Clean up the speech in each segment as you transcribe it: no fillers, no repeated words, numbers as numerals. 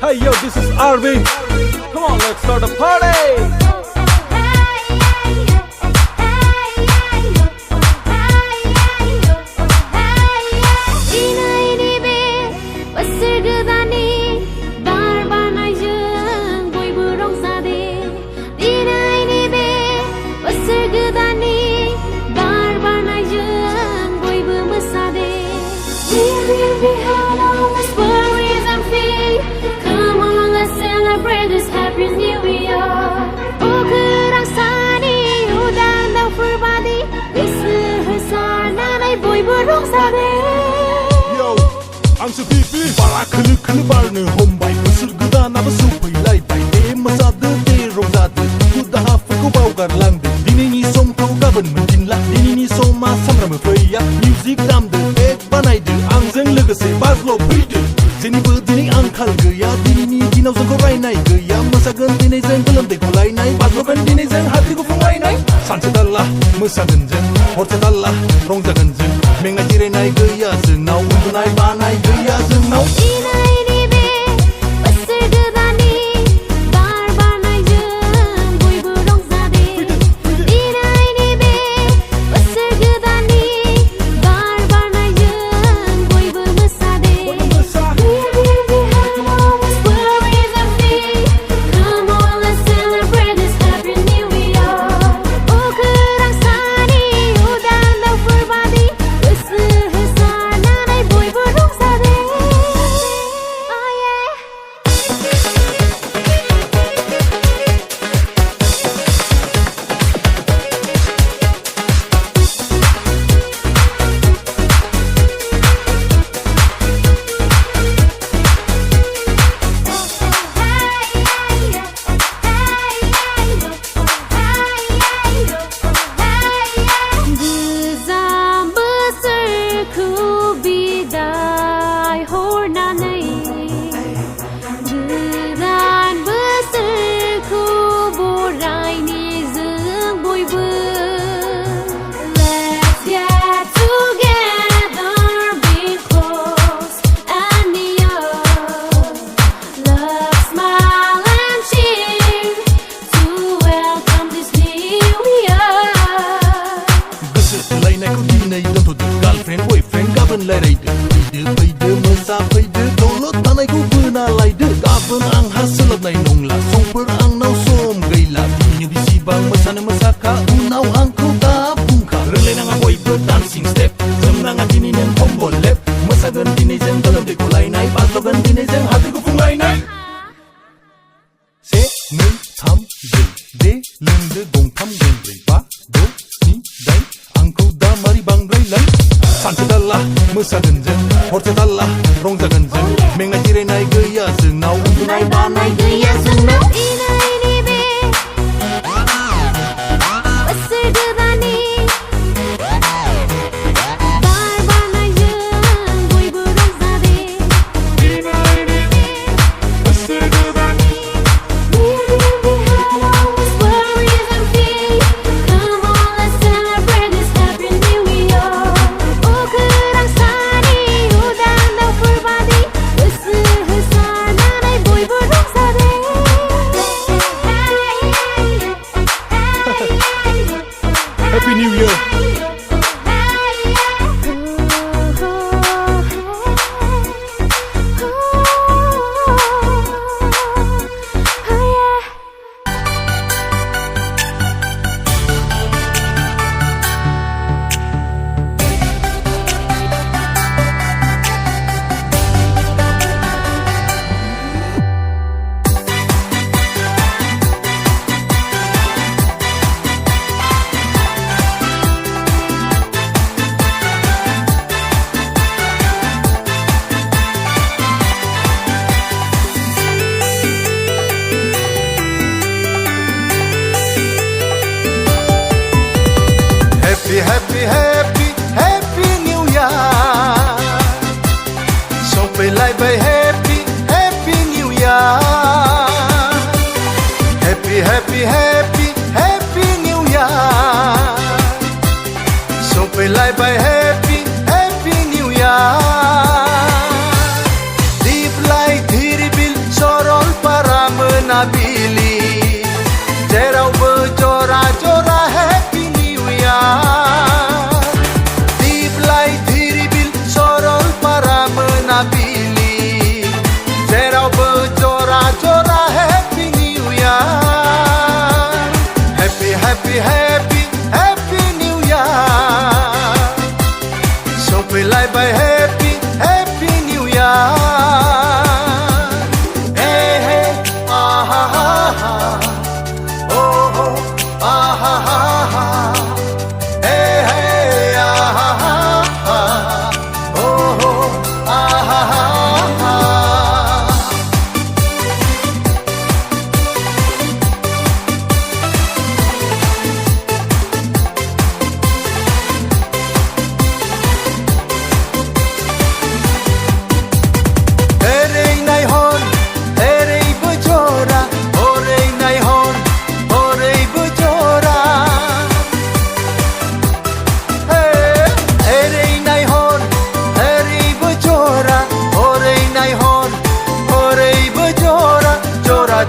Hey yo, this is Arvin. Come on, let's start a party. Yo, ang sepipi para kelu barne hombai besar geda na besupai lai bai masade te rongzade kuda hafu ko baugar langde dini ni som ko gaban menjinla dini ni som ma samram feya music damde ek banaide ang jeng logase bazlo bide jeni bo dini angkal gaya dini ni dinau jeng ko rainai gaya masagan dini jeng gelamde ko lainai bazlo kan dini jeng hati ko fungainai sansedallah masagan jeng horsedallah rongjagan jeng menga jirenai gaya jenau undunai banai gaya jenau girlfriend boyfriend gaban lairaide fayde masa fayde dawlat tanai ko buna laide gaban ang hasalabnai nongla songper ang naw som gaila tinyo bisibang masana masaka unaw ang ko da bungka relay nga boy dancing step zamna nga dininen combo lep masagan dinesen dalam de ko lainai patlogan dinesen hati ko fungainai se nei tham je de lende dong tham gen ba do si dai angko da mari bangrai lai sansedallah masagan jeng horsedallah rongjagan jeng menga jirenai gaya jenau undunai banai gaya jenau Boy,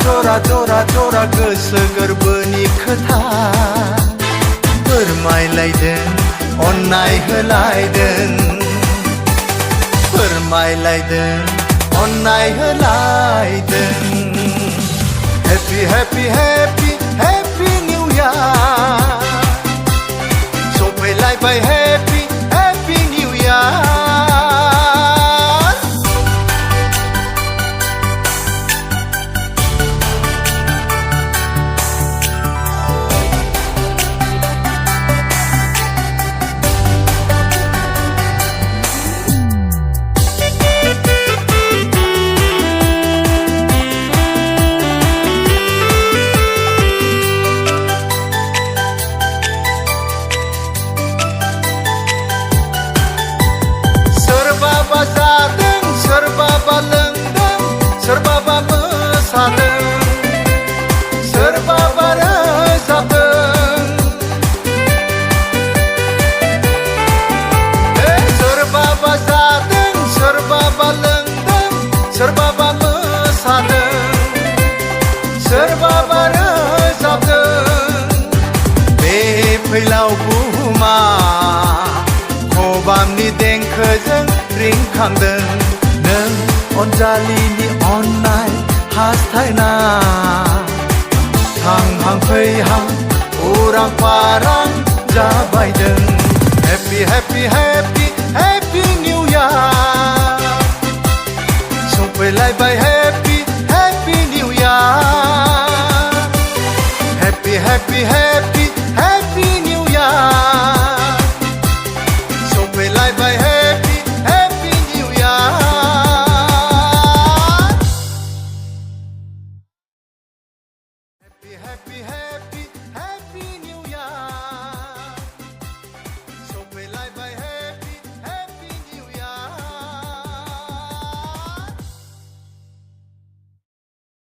जरा जरा जरा गोसो गोरबोनि खोथा फोरमायलायदों अननाय होलायदों फोरमायलायदों अननाय होलायदों Happy happy happy happy new year सफैलायबाय happy happy new year जादों सोरबाबा लोंदों सोरबाबा मोसादों सोरबाबा रोजाबदों सोरबाबा जादों सोरबाबा लोंदों सोरबाबा मोसादों सोरबाबा रोजाबदों बे फैलाव बुहुमा खबामनि देंखोजों रिंखांदों नों अनजालिनि अननाय हास्थायना थांहां फैहां उरां फारां जाबायदों Happy happy happy